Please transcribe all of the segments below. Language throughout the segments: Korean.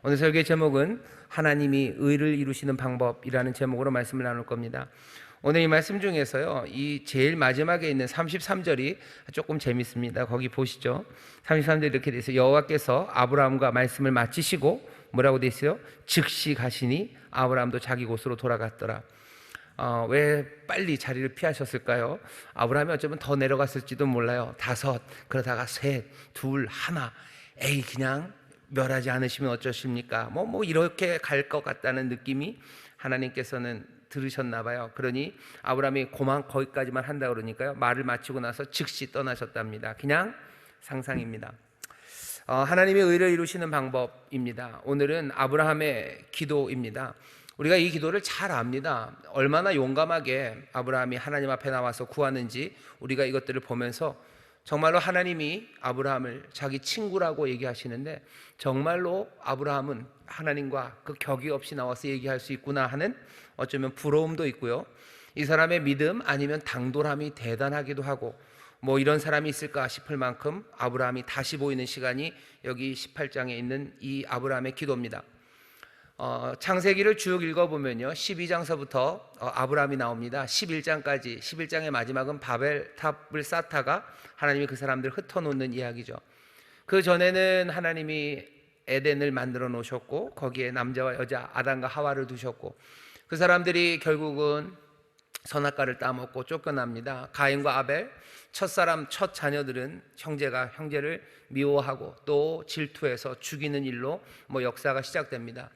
오늘 설교의 제목은 하나님이 의를 이루시는 방법이라는 제목으로 말씀을 나눌 겁니다. 오늘 이 말씀 중에서요, 이 제일 마지막에 있는 33절이 조금 재밌습니다. 거기 보시죠. 33절이 이렇게 돼 있어요. 여호와께서 아브라함과 말씀을 마치시고 뭐라고 돼 있어요? 즉시 가시니 아브라함도 자기 곳으로 돌아갔더라. 왜 빨리 자리를 피하셨을까요? 아브라함이 어쩌면 더 내려갔을지도 몰라요. 5, 그러다가 3, 2, 1. 에이, 그냥 멸하지 않으시면 어쩌십니까? 뭐 이렇게 갈 것 같다는 느낌이 하나님께서는 들으셨나 봐요. 그러니 아브라함이 거기까지만 한다 그러니까요, 말을 마치고 나서 즉시 떠나셨답니다. 그냥 상상입니다. 하나님의 의를 이루시는 방법입니다. 오늘은 아브라함의 기도입니다. 우리가 이 기도를 잘 압니다. 얼마나 용감하게 아브라함이 하나님 앞에 나와서 구하는지 우리가 이것들을 보면서 정말로 하나님이 아브라함을 자기 친구라고 얘기하시는데, 정말로 아브라함은 하나님과 그 격이 없이 나와서 얘기할 수 있구나 하는 어쩌면 부러움도 있고요, 이 사람의 믿음 아니면 당돌함이 대단하기도 하고, 뭐 이런 사람이 있을까 싶을 만큼 아브라함이 다시 보이는 시간이 여기 18장에 있는 이 아브라함의 기도입니다. 창세기를 쭉 읽어보면요, 12장서부터 아브라함이 나옵니다. 11장까지, 11장의 마지막은 바벨탑을 쌓다가 하나님이 그 사람들을 흩어놓는 이야기죠. 그 전에는 하나님이 에덴을 만들어 놓으셨고, 거기에 남자와 여자 아담과 하와를 두셨고, 그 사람들이 결국은 선악과를 따먹고 쫓겨납니다. 가인과 아벨, 첫사람 첫 자녀들은 형제가 형제를 미워하고 또 질투해서 죽이는 일로 역사가 시작됩니다.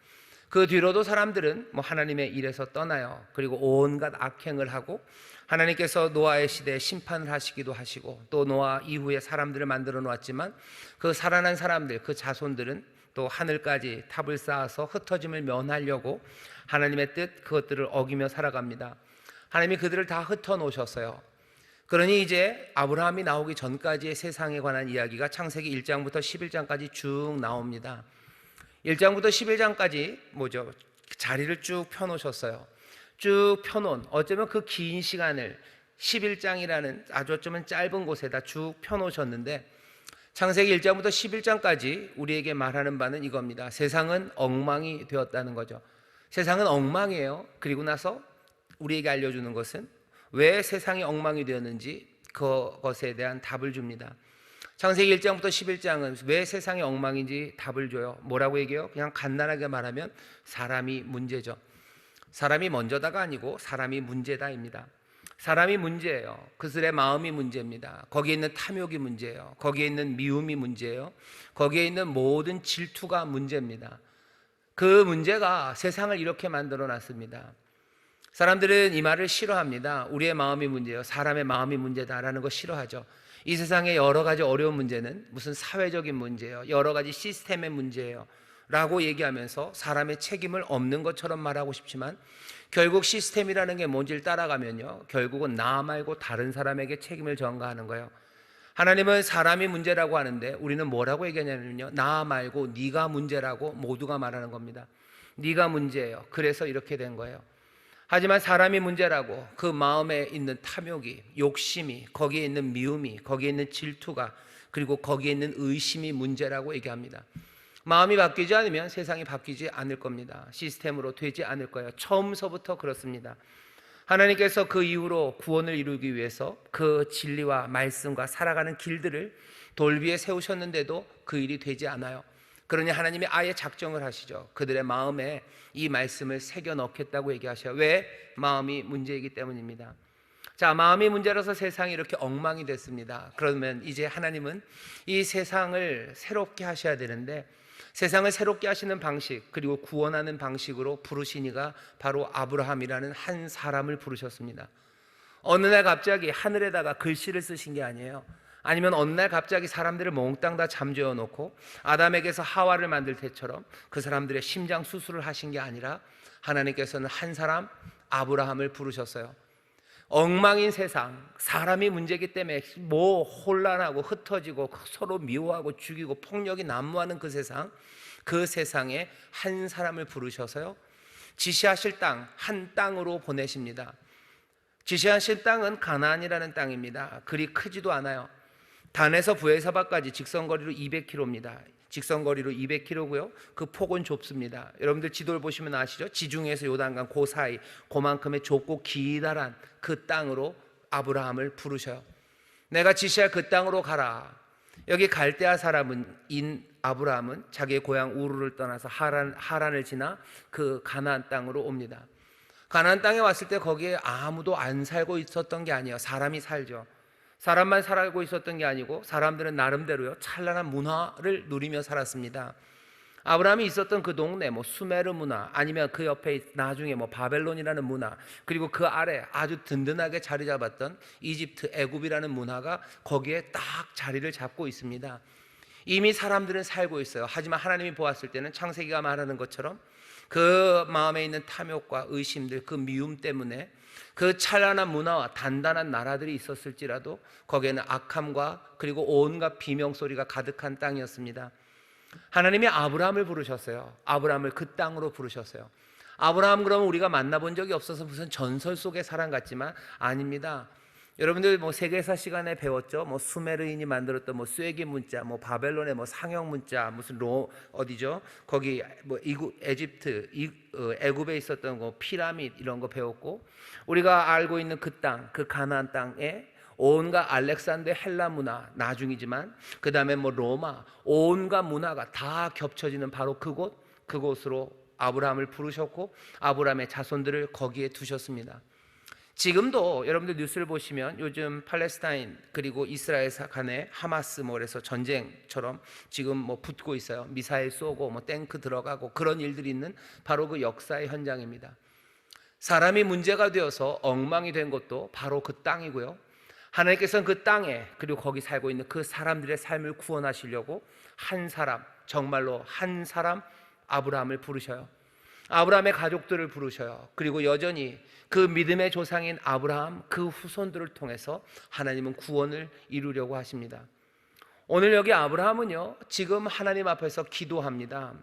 그 뒤로도 사람들은 하나님의 일에서 떠나요. 그리고 온갖 악행을 하고, 하나님께서 노아의 시대에 심판을 하시기도 하시고, 또 노아 이후에 사람들을 만들어 놓았지만 그 살아난 사람들, 그 자손들은 또 하늘까지 탑을 쌓아서 흩어짐을 면하려고 하나님의 뜻, 그것들을 어기며 살아갑니다. 하나님이 그들을 다 흩어 놓으셨어요. 그러니 이제 아브라함이 나오기 전까지의 세상에 관한 이야기가 창세기 1장부터 11장까지 쭉 나옵니다. 1장부터 11장까지 자리를 쭉 펴놓으셨어요. 쭉 펴놓은, 어쩌면 그 긴 시간을 11장이라는 아주 어쩌면 짧은 곳에다 쭉 펴놓으셨는데, 창세기 1장부터 11장까지 우리에게 말하는 바는 이겁니다. 세상은 엉망이 되었다는 거죠. 세상은 엉망이에요. 그리고 나서 우리에게 알려주는 것은 왜 세상이 엉망이 되었는지 그것에 대한 답을 줍니다. 창세기 1장부터 11장은 왜 세상이 엉망인지 답을 줘요. 뭐라고 얘기해요? 그냥 간단하게 말하면 사람이 문제죠. 사람이 먼저다가 아니고 사람이 문제다입니다. 사람이 문제예요. 그들의 마음이 문제입니다. 거기에 있는 탐욕이 문제예요. 거기에 있는 미움이 문제예요. 거기에 있는 모든 질투가 문제입니다. 그 문제가 세상을 이렇게 만들어 놨습니다. 사람들은 이 말을 싫어합니다. 우리의 마음이 문제예요, 사람의 마음이 문제다라는 거 싫어하죠. 이 세상의 여러 가지 어려운 문제는 무슨 사회적인 문제예요, 여러 가지 시스템의 문제예요 라고 얘기하면서 사람의 책임을 없는 것처럼 말하고 싶지만, 결국 시스템이라는 게 뭔지를 따라가면요, 결국은 나 말고 다른 사람에게 책임을 전가하는 거예요. 하나님은 사람이 문제라고 하는데 우리는 뭐라고 얘기하냐면요, 나 말고 네가 문제라고 모두가 말하는 겁니다. 네가 문제예요, 그래서 이렇게 된 거예요. 하지만 사람이 문제라고, 그 마음에 있는 탐욕이, 욕심이, 거기에 있는 미움이, 거기에 있는 질투가, 그리고 거기에 있는 의심이 문제라고 얘기합니다. 마음이 바뀌지 않으면 세상이 바뀌지 않을 겁니다. 시스템으로 되지 않을 거예요. 처음서부터 그렇습니다. 하나님께서 그 이후로 구원을 이루기 위해서 그 진리와 말씀과 살아가는 길들을 돌 위에 세우셨는데도 그 일이 되지 않아요. 그러니 하나님이 아예 작정을 하시죠. 그들의 마음에 이 말씀을 새겨 넣겠다고 얘기하셔요. 왜? 마음이 문제이기 때문입니다. 자, 마음이 문제라서 세상이 이렇게 엉망이 됐습니다. 그러면 이제 하나님은 이 세상을 새롭게 하셔야 되는데, 세상을 새롭게 하시는 방식, 그리고 구원하는 방식으로 부르신 이가 바로 아브라함이라는 한 사람을 부르셨습니다. 어느 날 갑자기 하늘에다가 글씨를 쓰신 게 아니에요. 아니면 어느 날 갑자기 사람들을 몽땅 다 잠재워 놓고 아담에게서 하와를 만들 때처럼 그 사람들의 심장 수술을 하신 게 아니라, 하나님께서는 한 사람 아브라함을 부르셨어요. 엉망인 세상, 사람이 문제이기 때문에 혼란하고 흩어지고 서로 미워하고 죽이고 폭력이 난무하는 그 세상, 그 세상에 한 사람을 부르셔서요, 지시하실 땅, 한 땅으로 보내십니다. 지시하실 땅은 가나안이라는 땅입니다. 그리 크지도 않아요. 단에서 부에사바까지 직선거리로 200km입니다. 직선거리로 200km고요. 그 폭은 좁습니다. 여러분들 지도를 보시면 아시죠? 지중해에서 요단강 그 사이, 그만큼의 좁고 기다란 그 땅으로 아브라함을 부르셔요. 내가 지시할 그 땅으로 가라. 여기 갈대아 사람인 아브라함은 자기의 고향 우르를 떠나서 하란을 지나 그 가나안 땅으로 옵니다. 가나안 땅에 왔을 때 거기에 아무도 안 살고 있었던 게 아니에요. 사람이 살죠. 사람만 살고 있었던 게 아니고 사람들은 나름대로요 찬란한 문화를 누리며 살았습니다. 아브라함이 있었던 그 동네 수메르 문화, 아니면 그 옆에 나중에 바벨론이라는 문화, 그리고 그 아래 아주 든든하게 자리 잡았던 이집트, 애굽이라는 문화가 거기에 딱 자리를 잡고 있습니다. 이미 사람들은 살고 있어요. 하지만 하나님이 보았을 때는 창세기가 말하는 것처럼 그 마음에 있는 탐욕과 의심들, 그 미움 때문에 그 찬란한 문화와 단단한 나라들이 있었을지라도 거기에는 악함과 그리고 온갖 비명소리가 가득한 땅이었습니다. 하나님이 아브라함을 부르셨어요. 아브라함을 그 땅으로 부르셨어요. 아브라함 그러면 우리가 만나본 적이 없어서 무슨 전설 속의 사람 같지만 아닙니다. 여러분들 세계사 시간에 배웠죠. 수메르인이 만들었던 쐐기 문자, 바벨론의 상형 문자, 무슨 어디죠? 거기 에집트, 애굽에 있었던 피라밋 이런 거 배웠고, 우리가 알고 있는 그 땅, 그 가나안 땅에 온갖 알렉산더 헬라 문화 나중이지만 그 다음에 로마 온갖 문화가 다 겹쳐지는 바로 그곳으로 아브라함을 부르셨고 아브라함의 자손들을 거기에 두셨습니다. 지금도 여러분들 뉴스를 보시면 요즘 팔레스타인 그리고 이스라엘 간에 하마스 그래서 전쟁처럼 지금 붙고 있어요. 미사일 쏘고 탱크 들어가고 그런 일들이 있는 바로 그 역사의 현장입니다. 사람이 문제가 되어서 엉망이 된 것도 바로 그 땅이고요. 하나님께서는 그 땅에 그리고 거기 살고 있는 그 사람들의 삶을 구원하시려고 한 사람, 정말로 한 사람 아브라함을 부르셔요. 아브라함의 가족들을 부르셔요. 그리고 여전히 그 믿음의 조상인 아브라함 그 후손들을 통해서 하나님은 구원을 이루려고 하십니다. 오늘 여기 아브라함은요 지금 하나님 앞에서 기도합니다.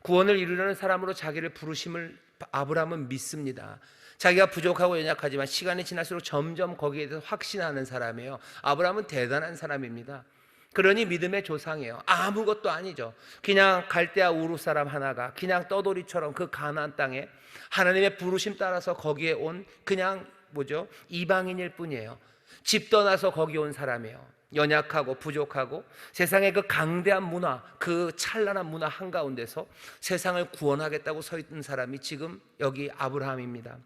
구원을 이루려는 사람으로 자기를 부르심을 아브라함은 믿습니다. 자기가 부족하고 연약하지만 시간이 지날수록 점점 거기에 대해서 확신하는 사람이에요. 아브라함은 대단한 사람입니다. 그러니 믿음의 조상이에요. 아무것도 아니죠. 그냥 갈대아 우르 사람 하나가 그냥 떠돌이처럼 그 가나안 땅에 하나님의 부르심 따라서 거기에 온 그냥 이방인일 뿐이에요. 집 떠나서 거기 온 사람이에요. 연약하고 부족하고 세상의 그 강대한 문화, 그 찬란한 문화 한가운데서 세상을 구원하겠다고 서 있는 사람이 지금 여기 아브라함입니다.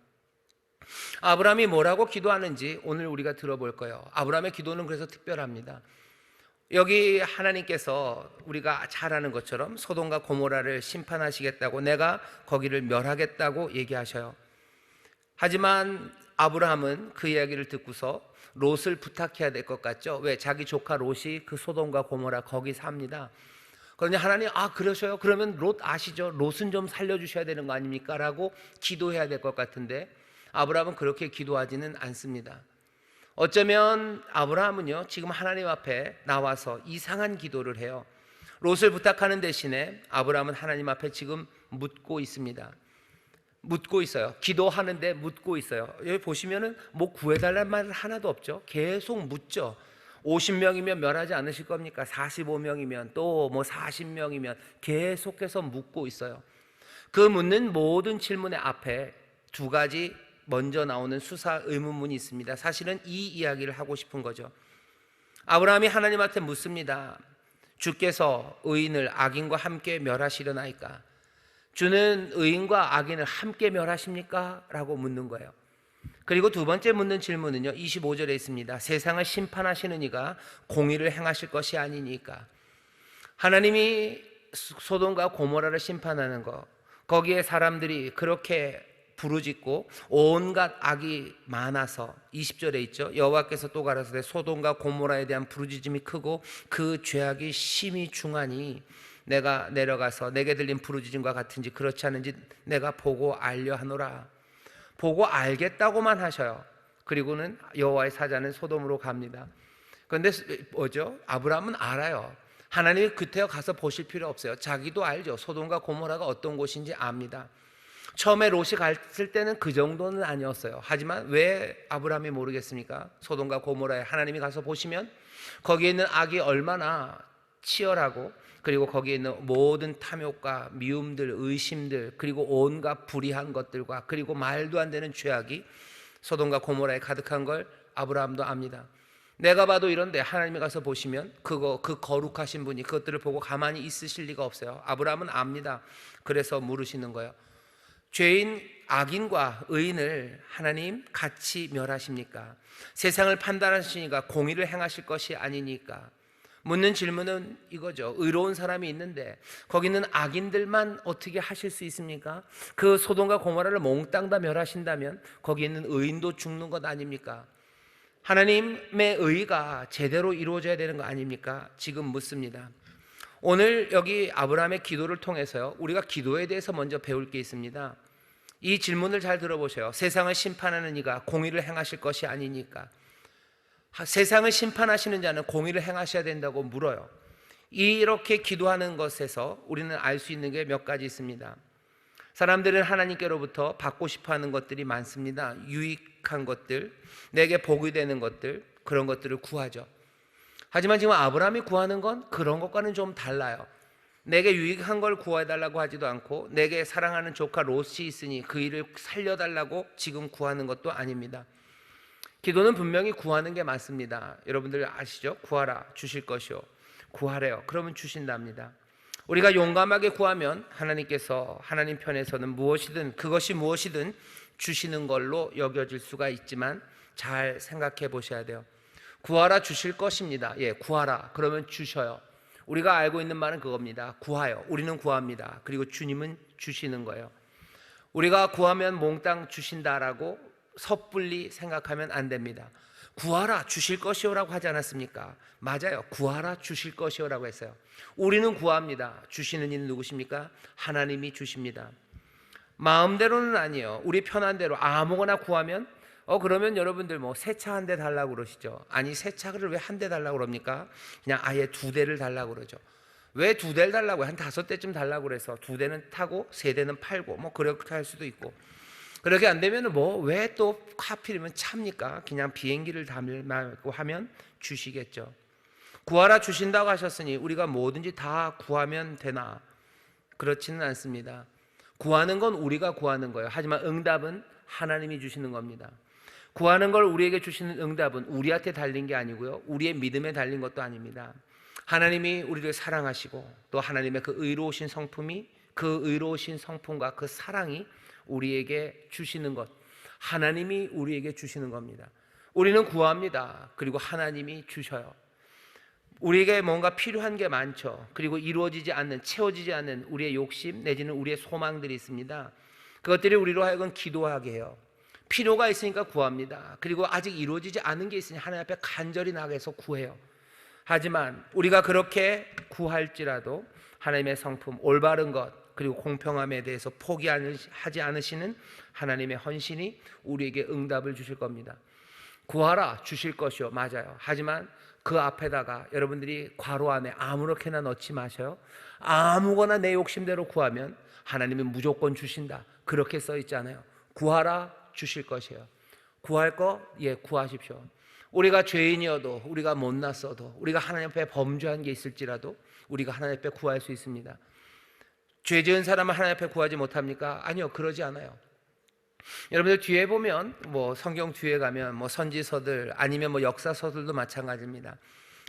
아브라함이 뭐라고 기도하는지 오늘 우리가 들어볼 거예요. 아브라함의 기도는 그래서 특별합니다. 여기 하나님께서 우리가 잘 아는 것처럼 소돔과 고모라를 심판하시겠다고, 내가 거기를 멸하겠다고 얘기하셔요. 하지만 아브라함은 그 이야기를 듣고서 롯을 부탁해야 될 것 같죠. 왜? 자기 조카 롯이 그 소돔과 고모라 거기 삽니다. 그러니 하나님 그러셔요? 그러면 롯 아시죠? 롯은 좀 살려주셔야 되는 거 아닙니까? 라고 기도해야 될 것 같은데 아브라함은 그렇게 기도하지는 않습니다. 어쩌면 아브라함은요 지금 하나님 앞에 나와서 이상한 기도를 해요. 롯을 부탁하는 대신에 아브라함은 하나님 앞에 지금 묻고 있습니다. 묻고 있어요. 기도하는데 묻고 있어요. 여기 보시면은 구해달라는 말 하나도 없죠. 계속 묻죠. 50명이면 멸하지 않으실 겁니까? 45명이면 또 40명이면 계속해서 묻고 있어요. 그 묻는 모든 질문의 앞에 두 가지 먼저 나오는 수사 의문문이 있습니다. 사실은 이 이야기를 하고 싶은 거죠. 아브라함이 하나님한테 묻습니다. 주께서 의인을 악인과 함께 멸하시려나이까? 주는 의인과 악인을 함께 멸하십니까? 라고 묻는 거예요. 그리고 두 번째 묻는 질문은요 25절에 있습니다. 세상을 심판하시는 이가 공의를 행하실 것이 아니니까? 하나님이 소돔과 고모라를 심판하는 거, 거기에 사람들이 그렇게 부르짖고 온갖 악이 많아서 20절에 있죠. 여호와께서 또 가라사대 소돔과 고모라에 대한 부르짖음이 크고 그 죄악이 심히 중하니 내가 내려가서 내게 들린 부르짖음과 같은지 그렇지 않은지 내가 보고 알려 하노라. 보고 알겠다고만 하셔요. 그리고는 여호와의 사자는 소돔으로 갑니다. 그런데 아브라함은 알아요. 하나님이 그때 가서 보실 필요 없어요. 자기도 알죠. 소돔과 고모라가 어떤 곳인지 압니다. 처음에 롯이 갔을 때는 그 정도는 아니었어요. 하지만 왜 아브라함이 모르겠습니까? 소돔과 고모라에 하나님이 가서 보시면 거기에 있는 악이 얼마나 치열하고 그리고 거기에 있는 모든 탐욕과 미움들, 의심들, 그리고 온갖 불의한 것들과 그리고 말도 안 되는 죄악이 소돔과 고모라에 가득한 걸 아브라함도 압니다. 내가 봐도 이런데 하나님이 가서 보시면 그 거룩하신 분이 그것들을 보고 가만히 있으실 리가 없어요. 아브라함은 압니다. 그래서 물으시는 거예요. 죄인 악인과 의인을 하나님 같이 멸하십니까? 세상을 판단하시니까 공의를 행하실 것이 아니니까? 묻는 질문은 이거죠. 의로운 사람이 있는데 거기는 악인들만 어떻게 하실 수 있습니까? 그 소돔과 고모라를 몽땅 다 멸하신다면 거기 있는 의인도 죽는 것 아닙니까? 하나님의 의가 제대로 이루어져야 되는 거 아닙니까? 지금 묻습니다. 오늘 여기 아브라함의 기도를 통해서요, 우리가 기도에 대해서 먼저 배울 게 있습니다. 이 질문을 잘 들어보세요. 세상을 심판하는 이가 공의를 행하실 것이 아니니까? 세상을 심판하시는 자는 공의를 행하셔야 된다고 물어요. 이렇게 기도하는 것에서 우리는 알 수 있는 게 몇 가지 있습니다. 사람들은 하나님께로부터 받고 싶어하는 것들이 많습니다. 유익한 것들, 내게 복이 되는 것들, 그런 것들을 구하죠. 하지만 지금 아브라함이 구하는 건 그런 것과는 좀 달라요. 내게 유익한 걸 구해달라고 하지도 않고 내게 사랑하는 조카 롯이 있으니 그 일을 살려달라고 지금 구하는 것도 아닙니다. 기도는 분명히 구하는 게 맞습니다. 여러분들 아시죠? 구하라 주실 것이요, 구하래요 그러면 주신답니다. 우리가 용감하게 구하면 하나님께서 하나님 편에서는 무엇이든 그것이 무엇이든 주시는 걸로 여겨질 수가 있지만 잘 생각해 보셔야 돼요. 구하라 주실 것입니다. 예, 구하라 그러면 주셔요. 우리가 알고 있는 말은 그겁니다. 구하여, 우리는 구합니다. 그리고 주님은 주시는 거예요. 우리가 구하면 몽땅 주신다라고 섣불리 생각하면 안 됩니다. 구하라 주실 것이요라고 하지 않았습니까? 맞아요. 구하라 주실 것이요라고 했어요. 우리는 구합니다. 주시는 이는 누구십니까? 하나님이 주십니다. 마음대로는 아니에요. 우리 편한 대로 아무거나 구하면 그러면 여러분들 뭐 새 차 한 대 달라고 그러시죠? 아니, 새 차를 왜 한 대 달라고 그럽니까? 그냥 아예 두 대를 달라고 그러죠. 왜 두 대를 달라고? 한 5대쯤 달라고 그래서 두 대는 타고 세 대는 팔고 뭐 그렇게 할 수도 있고. 그렇게 안 되면 뭐 왜 또 하필이면 차입니까? 그냥 비행기를 달라고 하면 주시겠죠. 구하라 주신다고 하셨으니 우리가 뭐든지 다 구하면 되나? 그렇지는 않습니다. 구하는 건 우리가 구하는 거예요. 하지만 응답은 하나님이 주시는 겁니다. 구하는 걸 우리에게 주시는 응답은 우리한테 달린 게 아니고요, 우리의 믿음에 달린 것도 아닙니다. 하나님이 우리를 사랑하시고 또 하나님의 그 의로우신 성품이, 그 의로우신 성품과 그 사랑이 우리에게 주시는 것, 하나님이 우리에게 주시는 겁니다. 우리는 구합니다. 그리고 하나님이 주셔요. 우리에게 뭔가 필요한 게 많죠. 그리고 이루어지지 않는, 채워지지 않는 우리의 욕심 내지는 우리의 소망들이 있습니다. 그것들이 우리로 하여금 기도하게 해요. 필요가 있으니까 구합니다. 그리고 아직 이루어지지 않은 게 있으니 하나님 앞에 간절히 나가서 구해요. 하지만 우리가 그렇게 구할지라도 하나님의 성품, 올바른 것, 그리고 공평함에 대해서 포기하지 않으시는 하나님의 헌신이 우리에게 응답을 주실 겁니다. 구하라 주실 것이요, 맞아요. 하지만 그 앞에다가 여러분들이 괄호 안에 아무렇게나 넣지 마셔요. 아무거나 내 욕심대로 구하면 하나님은 무조건 주신다, 그렇게 써 있잖아요. 구하라 주실 것이에요. 구할 거, 예, 구하십시오. 우리가 죄인이어도, 우리가 못났어도, 우리가 하나님 앞에 범죄한 게 있을지라도 우리가 하나님 앞에 구할 수 있습니다. 죄 지은 사람은 하나님 앞에 구하지 못합니까? 아니요, 그러지 않아요. 여러분들 뒤에 보면 뭐 성경 뒤에 가면 뭐 선지서들 아니면 뭐 역사서들도 마찬가지입니다.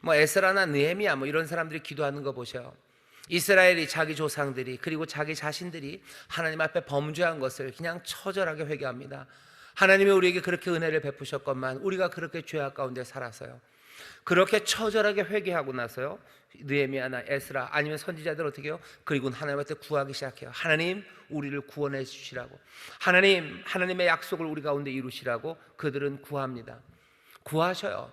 뭐 에스라나 느헤미야 뭐 이런 사람들이 기도하는 거 보세요. 이스라엘이 자기 조상들이 그리고 자기 자신들이 하나님 앞에 범죄한 것을 그냥 처절하게 회개합니다. 하나님이 우리에게 그렇게 은혜를 베푸셨건만 우리가 그렇게 죄악 가운데 살았어요. 그렇게 처절하게 회개하고 나서요, 느헤미야나 에스라 아니면 선지자들 어떻게 해요? 그리고는 하나님한테 구하기 시작해요. 하나님 우리를 구원해 주시라고, 하나님, 하나님의 약속을 우리 가운데 이루시라고 그들은 구합니다. 구하셔요.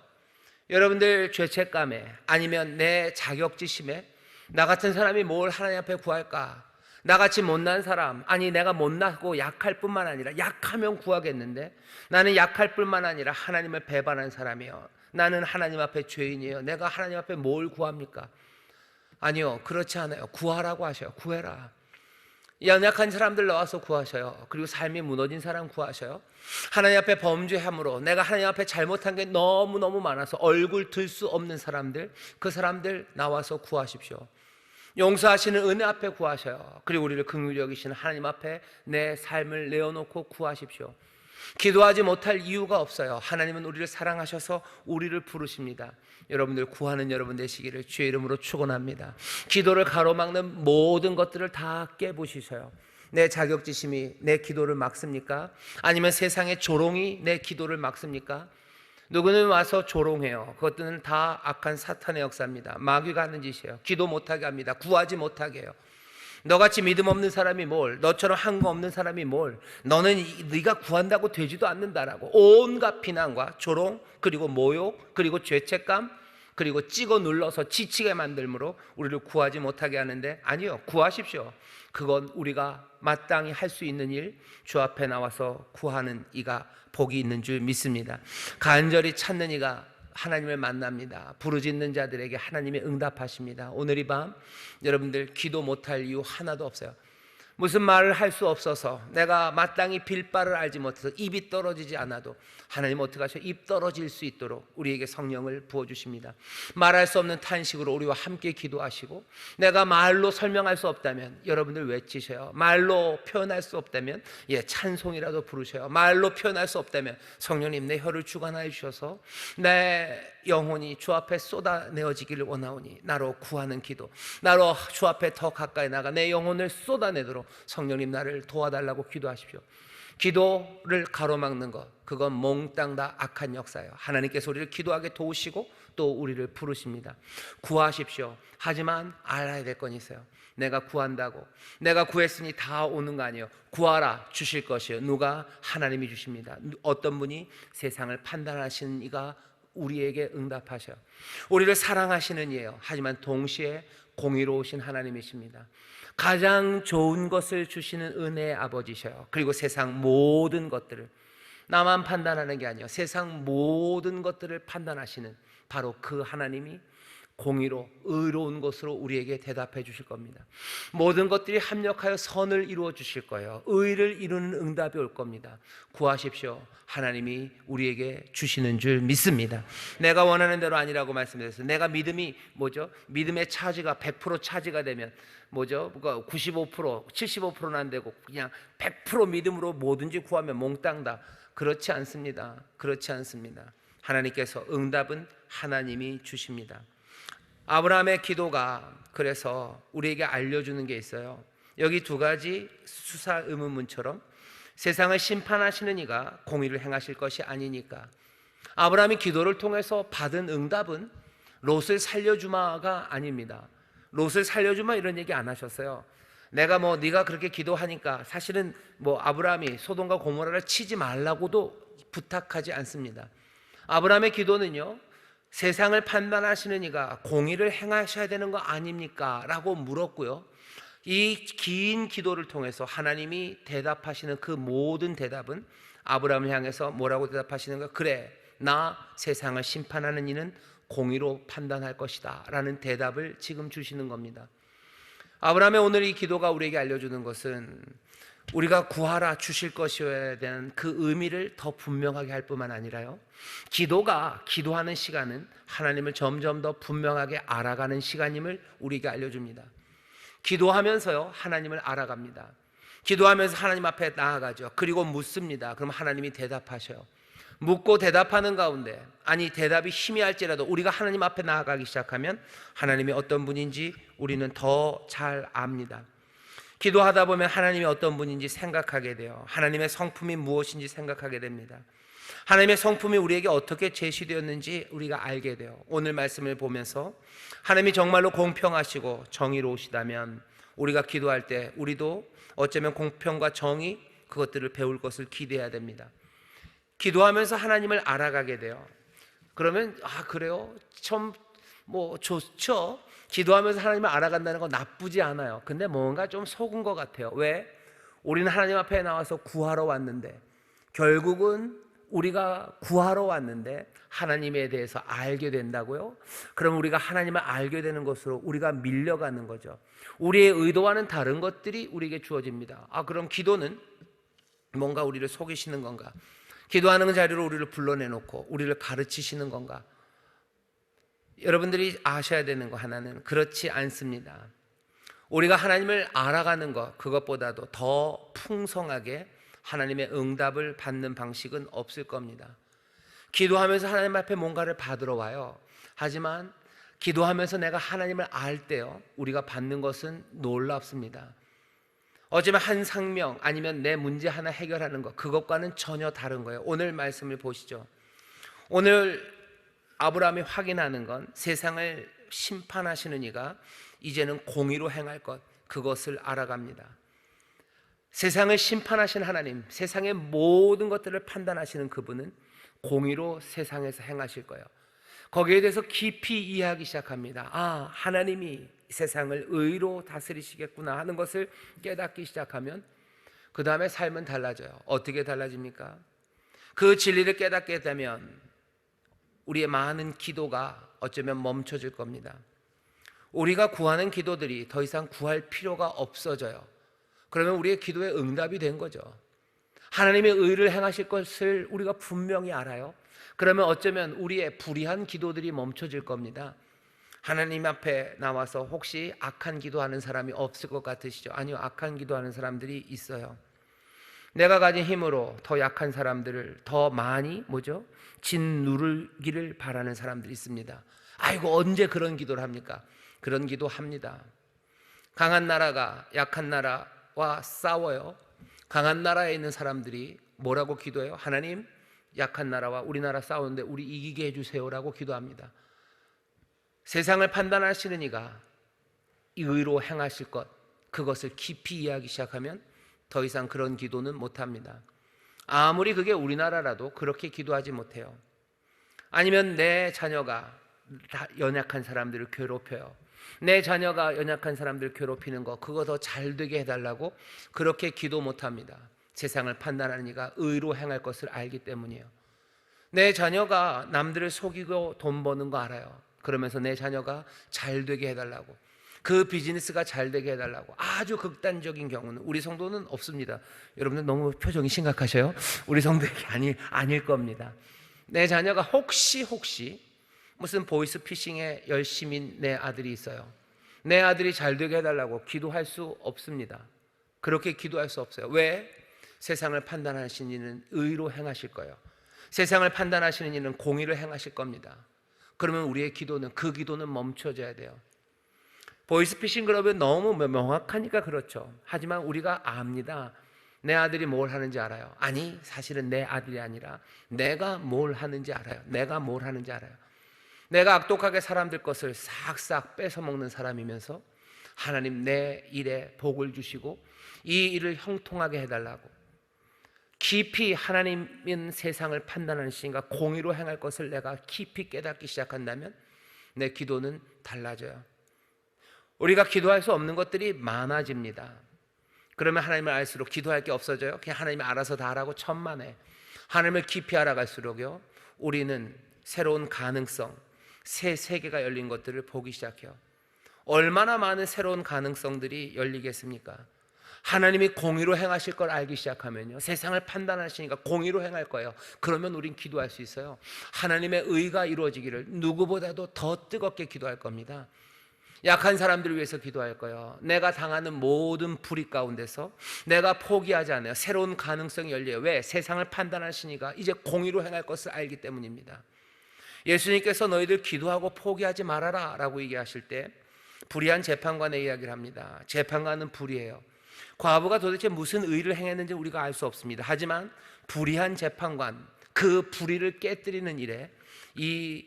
여러분들 죄책감에 아니면 내 자격지심에 나 같은 사람이 뭘 하나님 앞에 구할까? 나같이 못난 사람, 아니 내가 못나고 약할 뿐만 아니라, 약하면 구하겠는데 나는 약할 뿐만 아니라 하나님을 배반한 사람이에요. 나는 하나님 앞에 죄인이에요. 내가 하나님 앞에 뭘 구합니까? 아니요, 그렇지 않아요. 구하라고 하셔요. 구해라. 연약한 사람들 나와서 구하셔요. 그리고 삶이 무너진 사람 구하셔요. 하나님 앞에 범죄함으로 내가 하나님 앞에 잘못한 게 너무너무 많아서 얼굴 들 수 없는 사람들, 그 사람들 나와서 구하십시오. 용서하시는 은혜 앞에 구하셔요. 그리고 우리를 긍휼히 여기시는 하나님 앞에 내 삶을 내어놓고 구하십시오. 기도하지 못할 이유가 없어요. 하나님은 우리를 사랑하셔서 우리를 부르십니다. 여러분들 구하는 여러분 되시기를 주의 이름으로 축원합니다. 기도를 가로막는 모든 것들을 다 깨부시셔요. 내 자격지심이 내 기도를 막습니까? 아니면 세상의 조롱이 내 기도를 막습니까? 누구는 와서 조롱해요. 그것들은 다 악한 사탄의 역사입니다. 마귀가 하는 짓이에요. 기도 못하게 합니다. 구하지 못하게 해요. 너같이 믿음 없는 사람이 뭘, 너처럼 한 거 없는 사람이 뭘, 너는 네가 구한다고 되지도 않는다라고 온갖 비난과 조롱, 그리고 모욕, 그리고 죄책감, 그리고 찍어 눌러서 지치게 만들므로 우리를 구하지 못하게 하는데, 아니요, 구하십시오. 그건 우리가 마땅히 할 수 있는 일, 주 앞에 나와서 구하는 이가 복이 있는 줄 믿습니다. 간절히 찾는 이가 하나님을 만납니다. 부르짖는 자들에게 하나님이 응답하십니다. 오늘 이 밤 여러분들 기도 못할 이유 하나도 없어요. 무슨 말을 할 수 없어서, 내가 마땅히 빌 바를 알지 못해서 입이 떨어지지 않아도 하나님 어떻게 하셔? 입 떨어질 수 있도록 우리에게 성령을 부어주십니다. 말할 수 없는 탄식으로 우리와 함께 기도하시고, 내가 말로 설명할 수 없다면 여러분들 외치셔요. 말로 표현할 수 없다면 찬송이라도 부르셔요. 말로 표현할 수 없다면 성령님 내 혀를 주관하여 주셔서 내 영혼이 주 앞에 쏟아내어지기를 원하오니 나로 구하는 기도, 나로 주 앞에 더 가까이 나가 내 영혼을 쏟아내도록 성령님 나를 도와달라고 기도하십시오. 기도를 가로막는 것, 그건 몽땅 다 악한 역사예요. 하나님께서 우리를 기도하게 도우시고 또 우리를 부르십니다. 구하십시오. 하지만 알아야 될 건 있어요. 내가 구한다고, 내가 구했으니 다 오는 거 아니에요. 구하라, 주실 것이에요. 누가? 하나님이 주십니다. 어떤 분이? 세상을 판단하시는 이가 우리에게 응답하셔요. 우리를 사랑하시는 이에요. 하지만 동시에 공의로우신 하나님이십니다. 가장 좋은 것을 주시는 은혜의 아버지셔요. 그리고 세상 모든 것들을, 나만 판단하는 게 아니에요, 세상 모든 것들을 판단하시는 바로 그 하나님이 공의로 의로운 것으로 우리에게 대답해 주실 겁니다. 모든 것들이 합력하여 선을 이루어 주실 거예요. 의를 이루는 응답이 올 겁니다. 구하십시오. 하나님이 우리에게 주시는 줄 믿습니다. 내가 원하는 대로 아니라고 말씀드렸어요. 내가 믿음이 뭐죠? 믿음의 차지가 100% 차지가 되면 뭐죠? 95%, 75%는 안 되고 그냥 100% 믿음으로 뭐든지 구하면 몽땅 다. 그렇지 않습니다. 그렇지 않습니다. 하나님께서 응답은 하나님이 주십니다. 아브라함의 기도가 그래서 우리에게 알려주는 게 있어요. 여기 두 가지 수사 의문문처럼 세상을 심판하시는 이가 공의를 행하실 것이 아니니까, 아브라함이 기도를 통해서 받은 응답은 롯을 살려주마가 아닙니다. 롯을 살려주마 이런 얘기 안 하셨어요. 내가 네가 그렇게 기도하니까, 사실은 아브라함이 소돔과 고모라를 치지 말라고도 부탁하지 않습니다. 아브라함의 기도는요, 세상을 판단하시는 이가 공의를 행하셔야 되는 거 아닙니까? 라고 물었고요, 이 긴 기도를 통해서 하나님이 대답하시는 그 모든 대답은 아브라함을 향해서 뭐라고 대답하시는가? 그래, 나 세상을 심판하는 이는 공의로 판단할 것이다 라는 대답을 지금 주시는 겁니다. 아브라함의 오늘 이 기도가 우리에게 알려주는 것은 우리가 구하라 주실 것이어야 되는 그 의미를 더 분명하게 할 뿐만 아니라요, 기도하는 시간은 하나님을 점점 더 분명하게 알아가는 시간임을 우리에게 알려줍니다. 기도하면서요, 하나님을 알아갑니다. 기도하면서 하나님 앞에 나아가죠. 그리고 묻습니다. 그럼 하나님이 대답하셔요. 묻고 대답하는 가운데, 아니 대답이 희미할지라도 우리가 하나님 앞에 나아가기 시작하면 하나님이 어떤 분인지 우리는 더 잘 압니다. 기도하다 보면 하나님이 어떤 분인지 생각하게 돼요. 하나님의 성품이 무엇인지 생각하게 됩니다. 하나님의 성품이 우리에게 어떻게 제시되었는지 우리가 알게 돼요. 오늘 말씀을 보면서 하나님이 정말로 공평하시고 정의로우시다면 우리가 기도할 때 우리도 어쩌면 공평과 정의, 그것들을 배울 것을 기대해야 됩니다. 기도하면서 하나님을 알아가게 돼요. 그러면 그래요? 참 좋죠. 기도하면서 하나님을 알아간다는 건 나쁘지 않아요. 근데 뭔가 좀 속은 것 같아요. 왜? 우리는 하나님 앞에 나와서 구하러 왔는데, 결국은 우리가 구하러 왔는데 하나님에 대해서 알게 된다고요? 그럼 우리가 하나님을 알게 되는 것으로 우리가 밀려가는 거죠. 우리의 의도와는 다른 것들이 우리에게 주어집니다. 그럼 기도는 뭔가 우리를 속이시는 건가? 기도하는 자리로 우리를 불러내놓고 우리를 가르치시는 건가? 여러분들이 아셔야 되는 거 하나는, 그렇지 않습니다. 우리가 하나님을 알아가는 것, 그것보다도 더 풍성하게 하나님의 응답을 받는 방식은 없을 겁니다. 기도하면서 하나님 앞에 뭔가를 받으러 와요. 하지만 기도하면서 내가 하나님을 알 때요, 우리가 받는 것은 놀랍습니다. 어쩌면 한 상명 아니면 내 문제 하나 해결하는 것, 그것과는 전혀 다른 거예요. 오늘 말씀을 보시죠. 오늘 아브라함이 확인하는 건 세상을 심판하시는 이가 이제는 공의로 행할 것, 그것을 알아갑니다. 세상을 심판하신 하나님, 세상의 모든 것들을 판단하시는 그분은 공의로 세상에서 행하실 거예요. 거기에 대해서 깊이 이해하기 시작합니다. 아, 하나님이 세상을 의로 다스리시겠구나 하는 것을 깨닫기 시작하면 그 다음에 삶은 달라져요. 어떻게 달라집니까? 그 진리를 깨닫게 되면 우리의 많은 기도가 어쩌면 멈춰질 겁니다. 우리가 구하는 기도들이 더 이상 구할 필요가 없어져요. 그러면 우리의 기도에 응답이 된 거죠. 하나님의 의를 행하실 것을 우리가 분명히 알아요. 그러면 어쩌면 우리의 불의한 기도들이 멈춰질 겁니다. 하나님 앞에 나와서 혹시 악한 기도하는 사람이 없을 것 같으시죠? 아니요, 악한 기도하는 사람들이 있어요. 내가 가진 힘으로 더 약한 사람들을 더 많이 짓누르기를 바라는 사람들이 있습니다. 아이고, 언제 그런 기도를 합니까? 그런 기도 합니다. 강한 나라가 약한 나라와 싸워요. 강한 나라에 있는 사람들이 뭐라고 기도해요? 하나님, 약한 나라와 우리나라 싸우는데 우리 이기게 해주세요라고 기도합니다. 세상을 판단하시는 이가 의로 행하실 것, 그것을 깊이 이해하기 시작하면 더 이상 그런 기도는 못합니다. 아무리 그게 우리나라라도 그렇게 기도하지 못해요. 아니면 내 자녀가 연약한 사람들을 괴롭혀요. 내 자녀가 연약한 사람들을 괴롭히는 거, 그거 더 잘되게 해달라고 그렇게 기도 못합니다. 세상을 판단하는 이가 의로 행할 것을 알기 때문이에요. 내 자녀가 남들을 속이고 돈 버는 거 알아요. 그러면서 내 자녀가 잘되게 해달라고, 그 비즈니스가 잘되게 해달라고. 아주 극단적인 경우는 우리 성도는 없습니다. 여러분들 너무 표정이 심각하셔요. 우리 성도에게 아닐 겁니다. 내 자녀가 혹시 무슨 보이스피싱에 열심인 내 아들이 있어요. 내 아들이 잘되게 해달라고 기도할 수 없습니다. 그렇게 기도할 수 없어요. 왜? 세상을 판단하시는 이는 의로 행하실 거예요. 세상을 판단하시는 이는 공의를 행하실 겁니다. 그러면 우리의 기도는, 그 기도는 멈춰져야 돼요. 보이스피싱 그러면 너무 명확하니까 그렇죠. 하지만 우리가 압니다. 내 아들이 뭘 하는지 알아요. 아니, 사실은 내 아들이 아니라 내가 뭘 하는지 알아요. 내가 악독하게 사람들 것을 싹싹 뺏어먹는 사람이면서 하나님 내 일에 복을 주시고 이 일을 형통하게 해달라고 깊이, 하나님은 세상을 판단하는 신과 공의로 행할 것을 내가 깊이 깨닫기 시작한다면 내 기도는 달라져요. 우리가 기도할 수 없는 것들이 많아집니다. 그러면 하나님을 알수록 기도할 게 없어져요. 그냥 하나님이 알아서 다 하라고 천만에. 하나님을 깊이 알아갈수록요, 우리는 새로운 가능성, 새 세계가 열린 것들을 보기 시작해요. 얼마나 많은 새로운 가능성들이 열리겠습니까? 하나님이 공의로 행하실 걸 알기 시작하면요, 세상을 판단하시니까 공의로 행할 거예요. 그러면 우린 기도할 수 있어요. 하나님의 의가 이루어지기를 누구보다도 더 뜨겁게 기도할 겁니다. 약한 사람들을 위해서 기도할 거예요. 내가 당하는 모든 불의 가운데서 내가 포기하지 않아요. 새로운 가능성이 열려요. 왜? 세상을 판단하시니까 이제 공의로 행할 것을 알기 때문입니다. 예수님께서 너희들 기도하고 포기하지 말아라 라고 얘기하실 때 불의한 재판관의 이야기를 합니다. 재판관은 불의해요. 과부가 도대체 무슨 의를 행했는지 우리가 알 수 없습니다. 하지만 불의한 재판관, 그 불의를 깨뜨리는 일에 이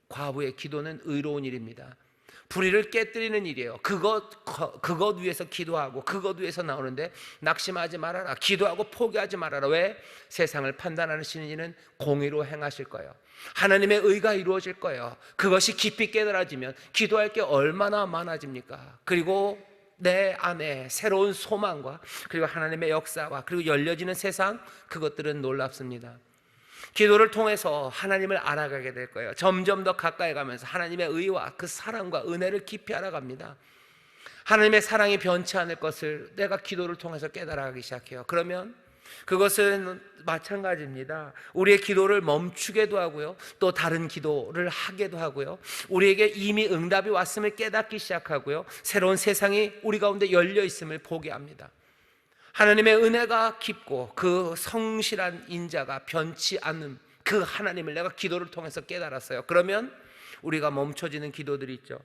과부의 기도는 의로운 일입니다. 불의를 깨뜨리는 일이에요. 그것 위해서 기도하고 그것 위해서 나오는데 낙심하지 말아라. 기도하고 포기하지 말아라. 왜? 세상을 판단하시는 이는 공의로 행하실 거예요. 하나님의 의가 이루어질 거예요. 그것이 깊이 깨달아지면 기도할 게 얼마나 많아집니까? 그리고 내 안에 새로운 소망과 그리고 하나님의 역사와 그리고 열려지는 세상, 그것들은 놀랍습니다. 기도를 통해서 하나님을 알아가게 될 거예요. 점점 더 가까이 가면서 하나님의 의와 그 사랑과 은혜를 깊이 알아갑니다. 하나님의 사랑이 변치 않을 것을 내가 기도를 통해서 깨달아가기 시작해요. 그러면 그것은 마찬가지입니다. 우리의 기도를 멈추게도 하고요, 또 다른 기도를 하게도 하고요, 우리에게 이미 응답이 왔음을 깨닫기 시작하고요, 새로운 세상이 우리 가운데 열려 있음을 보게 합니다. 하나님의 은혜가 깊고 그 성실한 인자가 변치 않는 그 하나님을 내가 기도를 통해서 깨달았어요. 그러면 우리가 멈춰지는 기도들이 있죠.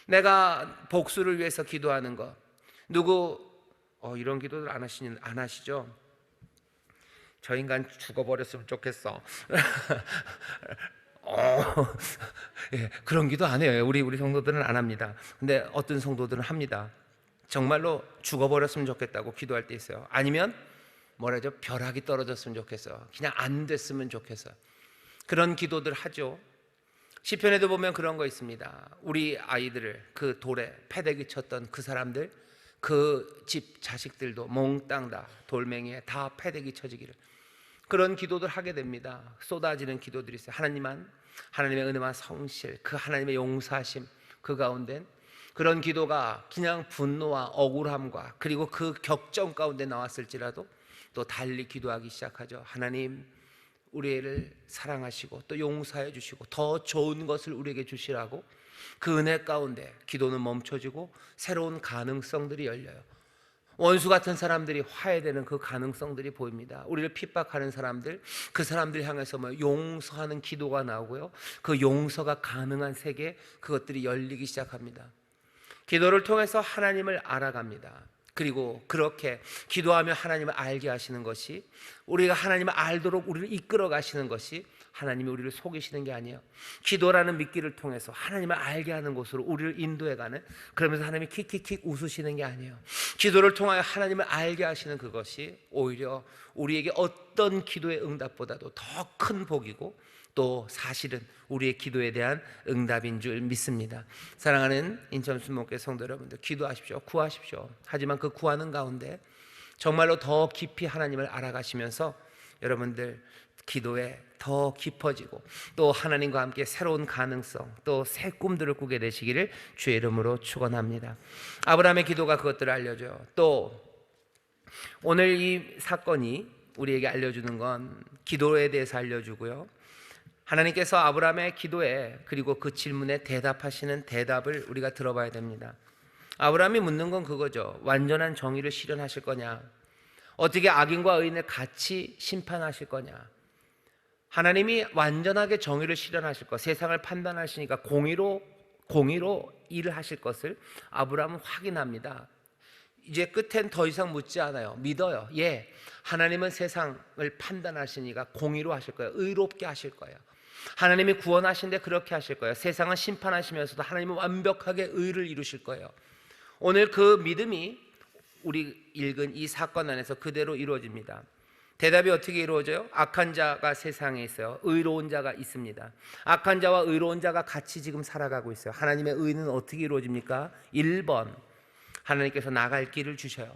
내가 복수를 위해서 기도하는 것, 누구 이런 기도들 안 하시죠? 저 인간 죽어버렸으면 좋겠어. 예, 그런 기도 안 해요. 우리 성도들은 안 합니다. 근데 어떤 성도들은 합니다. 정말로 죽어버렸으면 좋겠다고 기도할 때 있어요. 아니면 뭐라죠? 벼락이 떨어졌으면 좋겠어. 그냥 안 됐으면 좋겠어. 그런 기도들 하죠. 시편에도 보면 그런 거 있습니다. 우리 아이들을 그 돌에 패대기 쳤던 그 사람들, 그 집 자식들도 몽땅 다 돌멩이에 다 패대기 쳐지기를, 그런 기도들 하게 됩니다. 쏟아지는 기도들이 있어요. 하나님의 은혜와 성실, 그 하나님의 용서하심, 그 가운데 그런 기도가 그냥 분노와 억울함과 그리고 그 격정 가운데 나왔을지라도 또 달리 기도하기 시작하죠. 하나님, 우리 애를 사랑하시고 또 용서해 주시고 더 좋은 것을 우리에게 주시라고. 그 은혜 가운데 기도는 멈춰지고 새로운 가능성들이 열려요. 원수 같은 사람들이 화해되는 그 가능성들이 보입니다. 우리를 핍박하는 사람들, 그 사람들 향해서 용서하는 기도가 나오고요, 그 용서가 가능한 세계, 그것들이 열리기 시작합니다. 기도를 통해서 하나님을 알아갑니다. 그리고 그렇게 기도하며 하나님을 알게 하시는 것이, 우리가 하나님을 알도록 우리를 이끌어 가시는 것이 하나님이 우리를 속이시는 게 아니에요. 기도라는 미끼를 통해서 하나님을 알게 하는 곳으로 우리를 인도해가는, 그러면서 하나님이 킥킥킥 웃으시는 게 아니에요. 기도를 통하여 하나님을 알게 하시는 그것이 오히려 우리에게 어떤 기도의 응답보다도 더 큰 복이고 또 사실은 우리의 기도에 대한 응답인 줄 믿습니다. 사랑하는 인천 순목교 성도 여러분들, 기도하십시오. 구하십시오. 하지만 그 구하는 가운데 정말로 더 깊이 하나님을 알아가시면서 여러분들 기도에 더 깊어지고 또 하나님과 함께 새로운 가능성, 또 새 꿈들을 꾸게 되시기를 주의 이름으로 축원합니다. 아브라함의 기도가 그것들을 알려줘요. 또 오늘 이 사건이 우리에게 알려주는 건 기도에 대해서 알려주고요, 하나님께서 아브라함의 기도에 그리고 그 질문에 대답하시는 대답을 우리가 들어봐야 됩니다. 아브라함이 묻는 건 그거죠. 완전한 정의를 실현하실 거냐? 어떻게 악인과 의인을 같이 심판하실 거냐? 하나님이 완전하게 정의를 실현하실 것, 세상을 판단하시니까 공의로 일을 하실 것을 아브라함은 확인합니다. 이제 끝엔 더 이상 묻지 않아요. 믿어요. 예, 하나님은 세상을 판단하시니까 공의로 하실 거예요. 의롭게 하실 거예요. 하나님이 구원하신데 그렇게 하실 거예요. 세상은 심판하시면서도 하나님은 완벽하게 의를 이루실 거예요. 오늘 그 믿음이 우리 읽은 이 사건 안에서 그대로 이루어집니다. 대답이 어떻게 이루어져요? 악한 자가 세상에 있어요. 의로운 자가 있습니다. 악한 자와 의로운 자가 같이 지금 살아가고 있어요. 하나님의 의는 어떻게 이루어집니까? 1번, 하나님께서 나갈 길을 주셔요.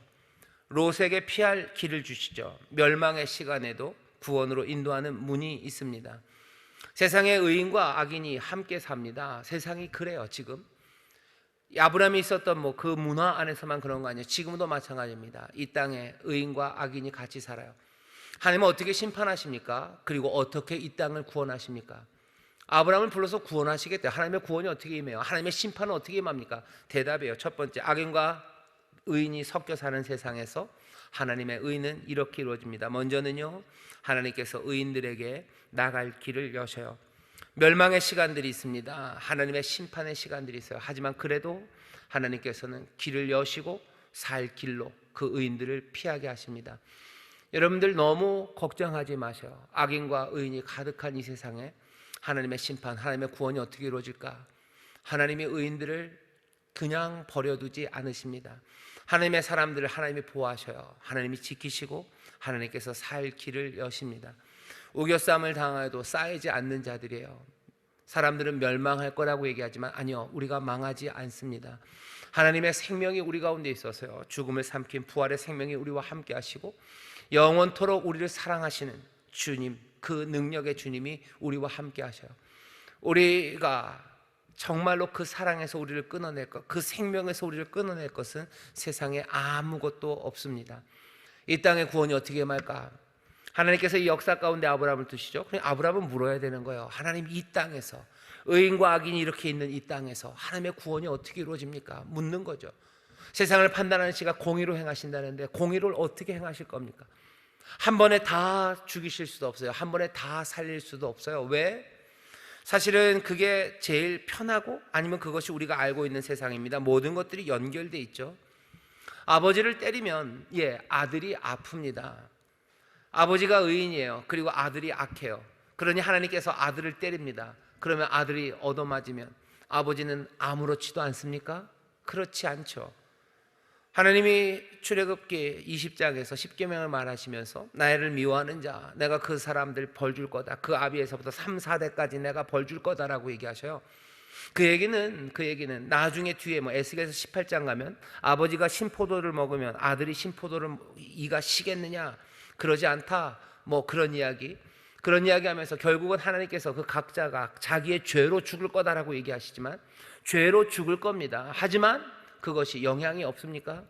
롯에게 피할 길을 주시죠. 멸망의 시간에도 구원으로 인도하는 문이 있습니다. 세상의 의인과 악인이 함께 삽니다. 세상이 그래요. 지금 아브라함이 있었던 그 문화 안에서만 그런 거 아니에요. 지금도 마찬가지입니다. 이 땅에 의인과 악인이 같이 살아요. 하나님은 어떻게 심판하십니까? 그리고 어떻게 이 땅을 구원하십니까? 아브라함을 불러서 구원하시겠대요. 하나님의 구원이 어떻게 임해요? 하나님의 심판은 어떻게 임합니까? 대답이에요. 첫 번째, 악인과 의인이 섞여 사는 세상에서 하나님의 의는 이렇게 이루어집니다. 먼저는요, 하나님께서 의인들에게 나갈 길을 여셔요. 멸망의 시간들이 있습니다. 하나님의 심판의 시간들이 있어요. 하지만 그래도 하나님께서는 길을 여시고 살 길로 그 의인들을 피하게 하십니다. 여러분들 너무 걱정하지 마셔요. 악인과 의인이 가득한 이 세상에 하나님의 심판, 하나님의 구원이 어떻게 이루어질까? 하나님이 의인들을 그냥 버려두지 않으십니다. 하나님의 사람들을 하나님이 보호하셔요. 하나님이 지키시고 하나님께서 살 길을 여십니다. 우겨쌈을 당하여도 쌓이지 않는 자들이에요. 사람들은 멸망할 거라고 얘기하지만 아니요, 우리가 망하지 않습니다. 하나님의 생명이 우리 가운데 있어서요, 죽음을 삼킨 부활의 생명이 우리와 함께 하시고 영원토록 우리를 사랑하시는 주님, 그 능력의 주님이 우리와 함께 하셔요. 우리가 정말로 그 사랑에서 우리를 끊어낼 것, 그 생명에서 우리를 끊어낼 것은 세상에 아무것도 없습니다. 이 땅의 구원이 어떻게 임할까? 하나님께서 이 역사 가운데 아브라함을 두시죠. 그럼 아브라함은 물어야 되는 거예요. 하나님, 이 땅에서, 의인과 악인이 이렇게 있는 이 땅에서 하나님의 구원이 어떻게 이루어집니까? 묻는 거죠. 세상을 판단하는 시가 공의로 행하신다는데 공의를 어떻게 행하실 겁니까? 한 번에 다 죽이실 수도 없어요. 한 번에 다 살릴 수도 없어요. 왜? 사실은 그게 제일 편하고, 아니면 그것이 우리가 알고 있는 세상입니다. 모든 것들이 연결돼 있죠. 아버지를 때리면 아들이 아픕니다. 아버지가 의인이에요. 그리고 아들이 악해요. 그러니 하나님께서 아들을 때립니다. 그러면 아들이 얻어맞으면 아버지는 아무렇지도 않습니까? 그렇지 않죠. 하나님이 출애굽기 20장에서 십계명을 말하시면서 나를 미워하는 자, 내가 그 사람들 벌 줄 거다. 그 아비에서부터 3, 4대까지 내가 벌 줄 거다라고 얘기하셔요. 그 얘기는 나중에 뒤에 에스겔서 18장 가면 아버지가 신포도를 먹으면 아들이 신포도를 이가 시겠느냐? 그러지 않다. 그런 이야기 하면서 결국은 하나님께서 그 각자가 자기의 죄로 죽을 거다라고 얘기하시지만 죄로 죽을 겁니다. 하지만 그것이 영향이 없습니까?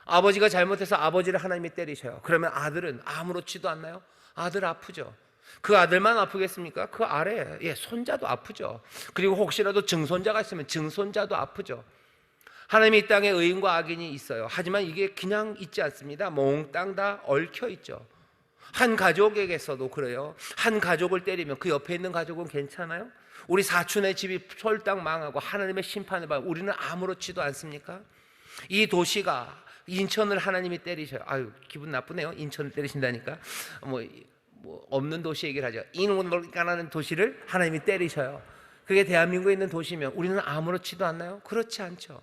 아버지가 잘못해서 아버지를 하나님이 때리셔요. 그러면 아들은 아무렇지도 않나요? 아들 아프죠. 그 아들만 아프겠습니까? 그 아래 손자도 아프죠. 그리고 혹시라도 증손자가 있으면 증손자도 아프죠. 하나님이 이 땅에 의인과 악인이 있어요. 하지만 이게 그냥 있지 않습니다. 몽땅 다 얽혀 있죠. 한 가족에게서도 그래요. 한 가족을 때리면 그 옆에 있는 가족은 괜찮아요? 우리 사촌의 집이 홀딱 망하고 하나님의 심판을 받고 우리는 아무렇지도 않습니까? 이 도시가 인천을 하나님이 때리셔요. 아유, 기분 나쁘네요. 인천을 때리신다니까. 없는 도시 얘기를 하죠. 인원가라는 도시를 하나님이 때리셔요. 그게 대한민국에 있는 도시면 우리는 아무렇지도 않나요? 그렇지 않죠.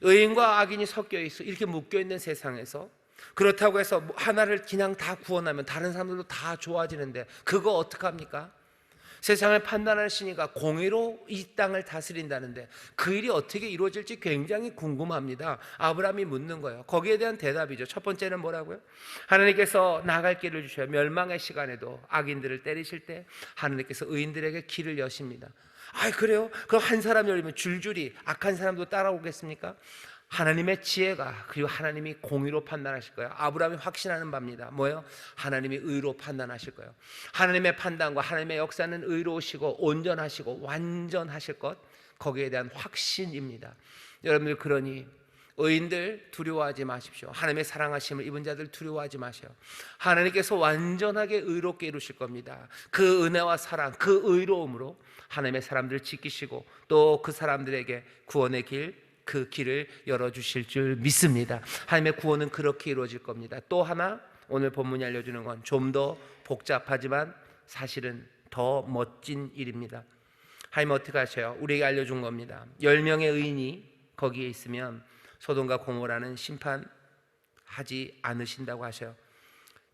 의인과 악인이 섞여 있어 이렇게 묶여 있는 세상에서 그렇다고 해서 하나를 그냥 다 구원하면 다른 사람들도 다 좋아지는데 그거 어떡합니까? 세상을 판단하시니까 공의로 이 땅을 다스린다는데 그 일이 어떻게 이루어질지 굉장히 궁금합니다. 아브라함이 묻는 거예요. 거기에 대한 대답이죠. 첫 번째는 뭐라고요? 하나님께서 나갈 길을 주셔요. 멸망의 시간에도 악인들을 때리실 때 하나님께서 의인들에게 길을 여십니다. 그래요? 그럼 한 사람 열리면 줄줄이 악한 사람도 따라오겠습니까? 하나님의 지혜가, 그리고 하나님이 공의로 판단하실 거예요. 아브라함이 확신하는 바입니다. 뭐예요? 하나님이 의로 판단하실 거예요. 하나님의 판단과 하나님의 역사는 의로우시고 온전하시고 완전하실 것, 거기에 대한 확신입니다. 여러분들, 그러니 의인들 두려워하지 마십시오. 하나님의 사랑하심을 입은 자들 두려워하지 마세요. 하나님께서 완전하게 의롭게 이루실 겁니다. 그 은혜와 사랑, 그 의로움으로 하나님의 사람들을 지키시고 또 그 사람들에게 구원의 길, 그 길을 열어주실 줄 믿습니다. 하나님의 구원은 그렇게 이루어질 겁니다. 또 하나 오늘 본문이 알려주는 건 좀 더 복잡하지만 사실은 더 멋진 일입니다. 하나님 어떻게 하셔요? 우리에게 알려준 겁니다. 10명의 의인이 거기에 있으면 소돔과 고모라는 심판하지 않으신다고 하셔요.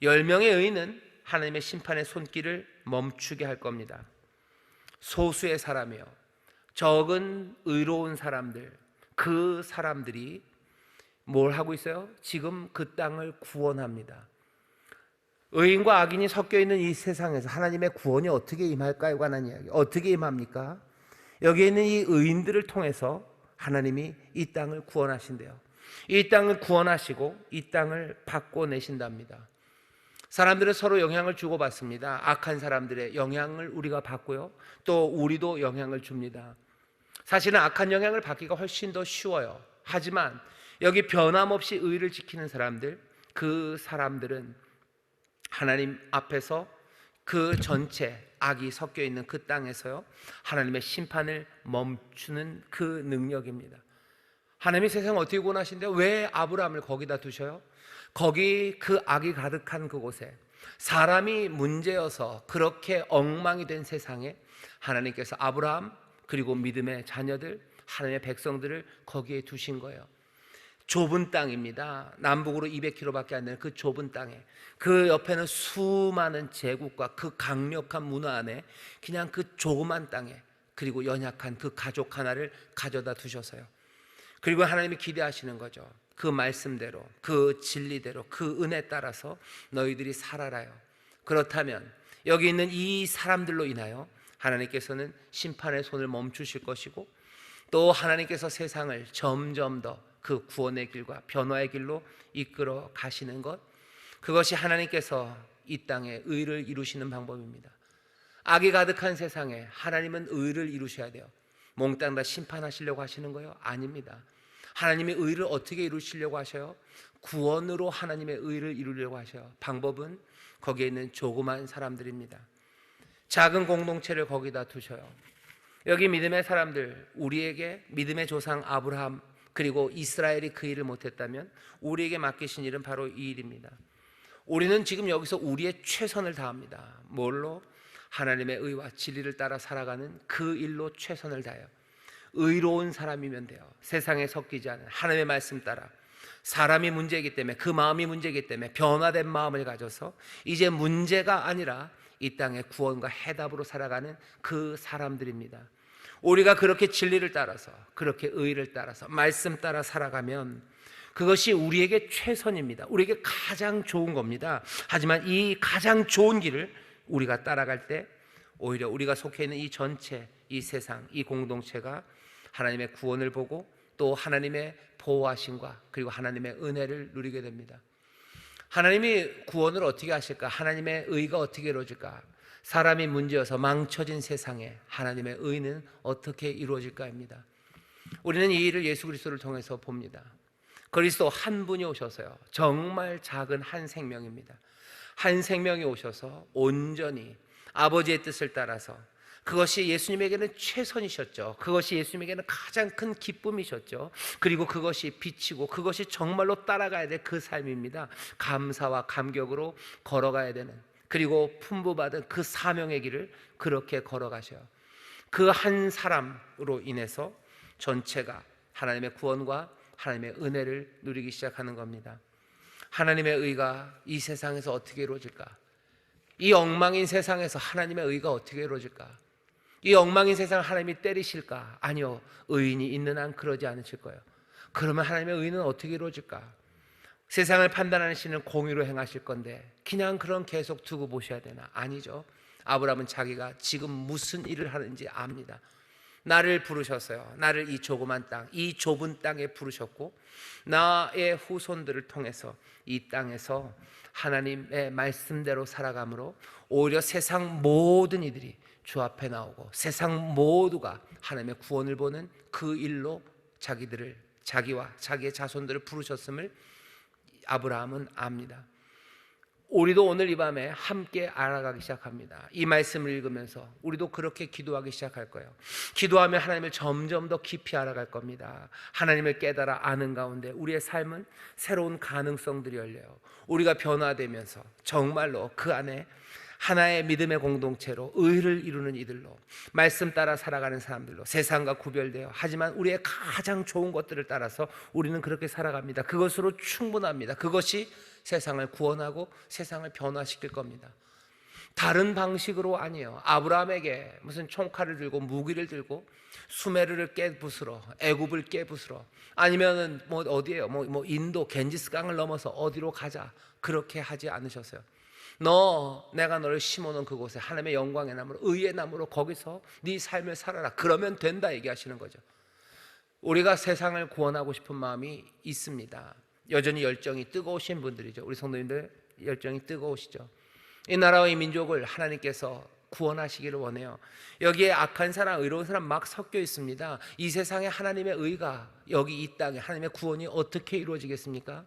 10명의 의인은 하나님의 심판의 손길을 멈추게 할 겁니다. 소수의 사람이요, 적은 의로운 사람들, 그 사람들이 뭘 하고 있어요? 지금 그 땅을 구원합니다. 의인과 악인이 섞여 있는 이 세상에서 하나님의 구원이 어떻게 임할까에 관한 이야기. 어떻게 임합니까? 여기에 있는 이 의인들을 통해서 하나님이 이 땅을 구원하신대요. 이 땅을 구원하시고 이 땅을 바꿔내신답니다. 사람들은 서로 영향을 주고받습니다. 악한 사람들의 영향을 우리가 받고요, 또 우리도 영향을 줍니다. 사실은 악한 영향을 받기가 훨씬 더 쉬워요. 하지만 여기 변함없이 의를 지키는 사람들, 그 사람들은 하나님 앞에서 그 전체 악이 섞여 있는 그 땅에서요, 하나님의 심판을 멈추는 그 능력입니다. 하나님이 세상을 어떻게 구원하신대요? 왜 아브라함을 거기다 두셔요? 거기 그 악이 가득한 그곳에, 사람이 문제여서 그렇게 엉망이 된 세상에 하나님께서 아브라함 그리고 믿음의 자녀들, 하나님의 백성들을 거기에 두신 거예요. 좁은 땅입니다. 남북으로 200km밖에 안 되는 그 좁은 땅에, 그 옆에는 수많은 제국과 그 강력한 문화 안에 그냥 그 조그만 땅에, 그리고 연약한 그 가족 하나를 가져다 두셔서요, 그리고 하나님이 기대하시는 거죠. 그 말씀대로, 그 진리대로, 그 은혜 따라서 너희들이 살아라요. 그렇다면 여기 있는 이 사람들로 인하여 하나님께서는 심판의 손을 멈추실 것이고, 또 하나님께서 세상을 점점 더 그 구원의 길과 변화의 길로 이끌어 가시는 것, 그것이 하나님께서 이 땅에 의를 이루시는 방법입니다. 악이 가득한 세상에 하나님은 의를 이루셔야 돼요. 몽땅 다 심판하시려고 하시는 거예요? 아닙니다. 하나님의 의를 어떻게 이루시려고 하셔요? 구원으로 하나님의 의를 이루려고 하셔요. 방법은 거기에 있는 조그만 사람들입니다. 작은 공동체를 거기다 두셔요. 여기 믿음의 사람들, 우리에게 믿음의 조상 아브라함 그리고 이스라엘이 그 일을 못했다면 우리에게 맡기신 일은 바로 이 일입니다. 우리는 지금 여기서 우리의 최선을 다합니다. 뭘로? 하나님의 의와 진리를 따라 살아가는 그 일로 최선을 다해요. 의로운 사람이면 돼요. 세상에 섞이지 않은 하나님의 말씀 따라. 사람이 문제이기 때문에, 그 마음이 문제이기 때문에 변화된 마음을 가져서 이제 문제가 아니라 이 땅의 구원과 해답으로 살아가는 그 사람들입니다. 우리가 그렇게 진리를 따라서, 그렇게 의를 따라서, 말씀 따라 살아가면 그것이 우리에게 최선입니다. 우리에게 가장 좋은 겁니다. 하지만 이 가장 좋은 길을 우리가 따라갈 때 오히려 우리가 속해 있는 이 전체, 이 세상, 이 공동체가 하나님의 구원을 보고 또 하나님의 보호하심과 그리고 하나님의 은혜를 누리게 됩니다. 하나님이 구원을 어떻게 하실까? 하나님의 의가 어떻게 이루어질까? 사람이 문제여서 망쳐진 세상에 하나님의 의는 어떻게 이루어질까입니다. 우리는 이 일을 예수 그리스도를 통해서 봅니다. 그리스도 한 분이 오셔서요, 정말 작은 한 생명입니다. 한 생명이 오셔서 온전히 아버지의 뜻을 따라서, 그것이 예수님에게는 최선이셨죠. 그것이 예수님에게는 가장 큰 기쁨이셨죠. 그리고 그것이 빛이고 그것이 정말로 따라가야 될 그 삶입니다. 감사와 감격으로 걸어가야 되는, 그리고 품부받은 그 사명의 길을 그렇게 걸어가셔요. 그 한 사람으로 인해서 전체가 하나님의 구원과 하나님의 은혜를 누리기 시작하는 겁니다. 하나님의 의가 이 세상에서 어떻게 이루어질까? 이 엉망인 세상에서 하나님의 의가 어떻게 이루어질까? 이 엉망인 세상을 하나님이 때리실까? 아니요, 의인이 있는 한 그러지 않으실 거예요. 그러면 하나님의 의는 어떻게 이루어질까? 세상을 판단하시는 공의로 행하실 건데 그냥 그런 계속 두고 보셔야 되나? 아니죠. 아브라함은 자기가 지금 무슨 일을 하는지 압니다. 나를 부르셨어요. 나를 이 조그만 땅, 이 좁은 땅에 부르셨고 나의 후손들을 통해서 이 땅에서 하나님의 말씀대로 살아감으로 오히려 세상 모든 이들이 주 앞에 나오고 세상 모두가 하나님의 구원을 보는 그 일로 자기들을, 자기와 자기의 자손들을 부르셨음을 아브라함은 압니다. 우리도 오늘 이 밤에 함께 알아가기 시작합니다. 이 말씀을 읽으면서 우리도 그렇게 기도하기 시작할 거예요. 기도하면 하나님을 점점 더 깊이 알아갈 겁니다. 하나님을 깨달아 아는 가운데 우리의 삶은 새로운 가능성들이 열려요. 우리가 변화되면서 정말로 그 안에 하나의 믿음의 공동체로 의를 이루는 이들로, 말씀 따라 살아가는 사람들로, 세상과 구별되어 하지만 우리의 가장 좋은 것들을 따라서 우리는 그렇게 살아갑니다. 그것으로 충분합니다. 그것이 세상을 구원하고 세상을 변화시킬 겁니다. 다른 방식으로 아니에요. 아브라함에게 무슨 총칼을 들고 무기를 들고 수메르를 깨부수러, 애굽을 깨부수러, 아니면은 뭐 어디에요? 뭐 인도 겐지스강을 넘어서 어디로 가자, 그렇게 하지 않으셨어요. 내가 너를 심어놓은 그곳에 하나님의 영광의 나무로, 의의 나무로 거기서 네 삶을 살아라, 그러면 된다 얘기하시는 거죠. 우리가 세상을 구원하고 싶은 마음이 있습니다. 여전히 열정이 뜨거우신 분들이죠. 우리 성도님들 열정이 뜨거우시죠. 이 나라와 이 민족을 하나님께서 구원하시기를 원해요. 여기에 악한 사람, 의로운 사람 막 섞여 있습니다. 이 세상에 하나님의 의가, 여기 이 땅에 하나님의 구원이 어떻게 이루어지겠습니까?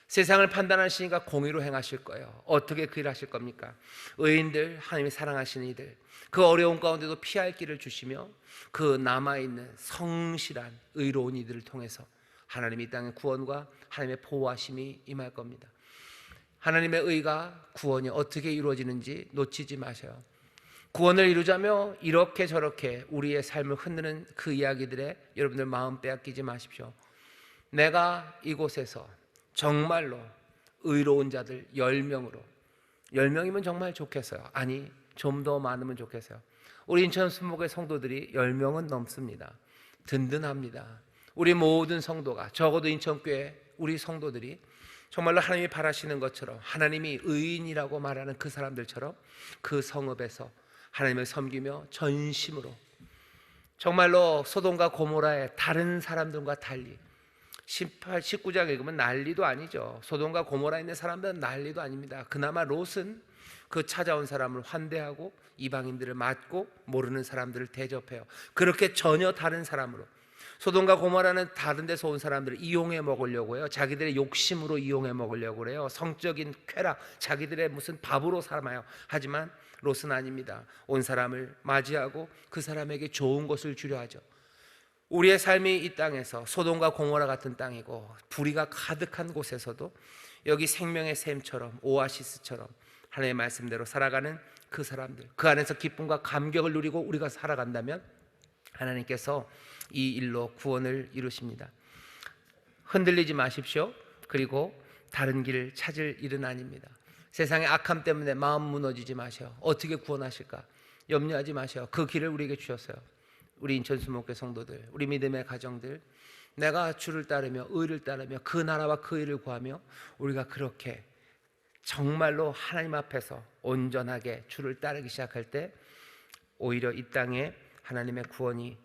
세상을 판단하시니까 공의로 행하실 거예요. 어떻게 그 일을 하실 겁니까? 의인들, 하나님이 사랑하시는 이들, 그 어려운 가운데도 피할 길을 주시며 그 남아있는 성실한 의로운 이들을 통해서 하나님이 이 땅의 구원과 하나님의 보호하심이 임할 겁니다. 하나님의 의가, 구원이 어떻게 이루어지는지 놓치지 마셔요. 구원을 이루자며 이렇게 저렇게 우리의 삶을 흔드는 그 이야기들에 여러분들 마음 빼앗기지 마십시오. 내가 이곳에서 정말로 의로운 자들 10명으로, 10명이면 정말 좋겠어요. 아니, 좀 더 많으면 좋겠어요. 우리 인천 순복의 성도들이 10명은 넘습니다. 든든합니다. 우리 모든 성도가, 적어도 인천교회 우리 성도들이 정말로 하나님이 바라시는 것처럼, 하나님이 의인이라고 말하는 그 사람들처럼 그 성읍에서 하나님을 섬기며 전심으로, 정말로 소돔과 고모라의 다른 사람들과 달리 18, 19장 읽으면 난리도 아니죠. 소돔과 고모라에 있는 사람들은 난리도 아닙니다. 그나마 롯은 그 찾아온 사람을 환대하고 이방인들을 맞고 모르는 사람들을 대접해요. 그렇게 전혀 다른 사람으로, 소돔과 고모라는 다른 데서 온 사람들을 이용해 먹으려고 해요. 자기들의 욕심으로 이용해 먹으려고 그래요. 성적인 쾌락, 자기들의 무슨 밥으로 삼아요. 하지만 롯은 아닙니다. 온 사람을 맞이하고 그 사람에게 좋은 것을 주려 하죠. 우리의 삶이 이 땅에서 소돔과 고모라 같은 땅이고 불의가 가득한 곳에서도 여기 생명의 샘처럼, 오아시스처럼 하나님의 말씀대로 살아가는 그 사람들, 그 안에서 기쁨과 감격을 누리고 우리가 살아간다면 하나님께서 이 일로 구원을 이루십니다. 흔들리지 마십시오. 그리고 다른 길을 찾을 일은 아닙니다. 세상의 악함 때문에 마음 무너지지 마세요. 어떻게 구원하실까 염려하지 마세요. 그 길을 우리에게 주셨어요. 우리 인천수목교 성도들, 우리 믿음의 가정들, 내가 주를 따르며 의를 따르며 그 나라와 그 일을 구하며 우리가 그렇게 정말로 하나님 앞에서 온전하게 주를 따르기 시작할 때 오히려 이 땅에 하나님의 구원이,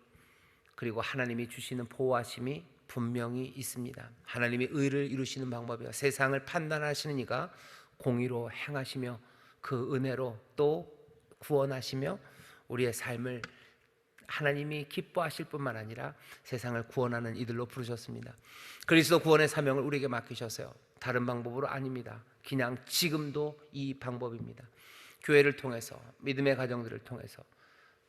그리고 하나님이 주시는 보호하심이 분명히 있습니다. 하나님이 의를 이루시는 방법이요, 세상을 판단하시는 이가 공의로 행하시며 그 은혜로 또 구원하시며 우리의 삶을 하나님이 기뻐하실 뿐만 아니라 세상을 구원하는 이들로 부르셨습니다. 그리스도 구원의 사명을 우리에게 맡기셨어요. 다른 방법으로 아닙니다. 그냥 지금도 이 방법입니다. 교회를 통해서, 믿음의 가정들을 통해서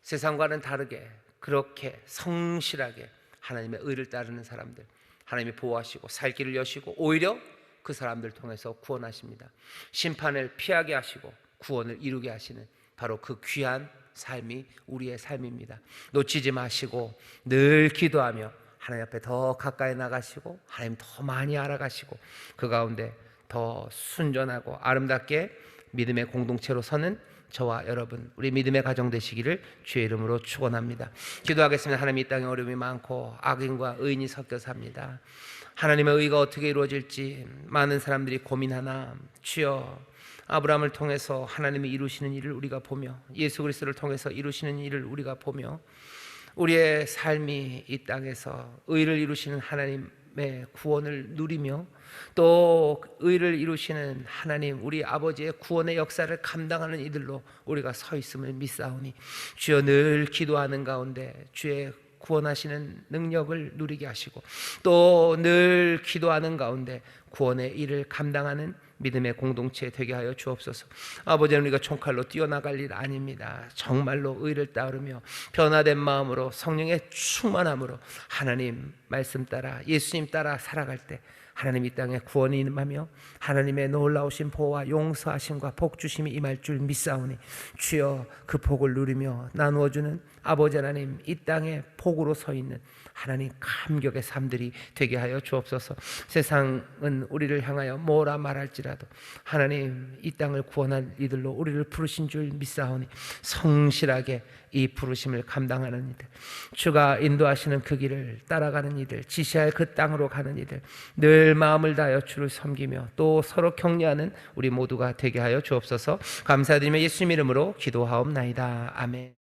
세상과는 다르게 그렇게 성실하게 하나님의 의를 따르는 사람들, 하나님이 보호하시고 살 길을 여시고 오히려 그 사람들 통해서 구원하십니다. 심판을 피하게 하시고 구원을 이루게 하시는 바로 그 귀한 삶이 우리의 삶입니다. 놓치지 마시고 늘 기도하며 하나님 앞에 더 가까이 나가시고 하나님 더 많이 알아가시고 그 가운데 더 순전하고 아름답게 믿음의 공동체로 서는 저와 여러분, 우리 믿음의 가정 되시기를 주의 이름으로 축원합니다. 기도하겠습니다. 하나님, 이 땅에 어려움이 많고 악인과 의인이 섞여 삽니다. 하나님의 의가 어떻게 이루어질지 많은 사람들이 고민하나 주여, 아브라함을 통해서 하나님이 이루시는 일을 우리가 보며 예수 그리스도를 통해서 이루시는 일을 우리가 보며 우리의 삶이 이 땅에서 의를 이루시는 하나님의 구원을 누리며 또 의를 이루시는 하나님 우리 아버지의 구원의 역사를 감당하는 이들로 우리가 서 있음을 믿사오니 주여, 늘 기도하는 가운데 주의 구원하시는 능력을 누리게 하시고 또 늘 기도하는 가운데 구원의 일을 감당하는 믿음의 공동체 되게 하여 주옵소서. 아버지는 우리가 총칼로 뛰어나갈 일 아닙니다. 정말로 의를 따르며 변화된 마음으로 성령의 충만함으로 하나님 말씀 따라 예수님 따라 살아갈 때 하나님 이 땅에 구원이 임하며 하나님의 놀라우신 보호와 용서하심과 복주심이 임할 줄 믿사오니 주여, 그 복을 누리며 나누어주는 아버지 하나님, 이 땅에 복으로 서 있는 하나님 감격의 삶들이 되게 하여 주옵소서. 세상은 우리를 향하여 뭐라 말할지라도 하나님 이 땅을 구원할 이들로 우리를 부르신 줄 믿사오니 성실하게 이 부르심을 감당하는 이들, 주가 인도하시는 그 길을 따라가는 이들, 지시할 그 땅으로 가는 이들, 늘 마음을 다하여 주를 섬기며 또 서로 격려하는 우리 모두가 되게 하여 주옵소서. 감사드리며 예수님 이름으로 기도하옵나이다. 아멘.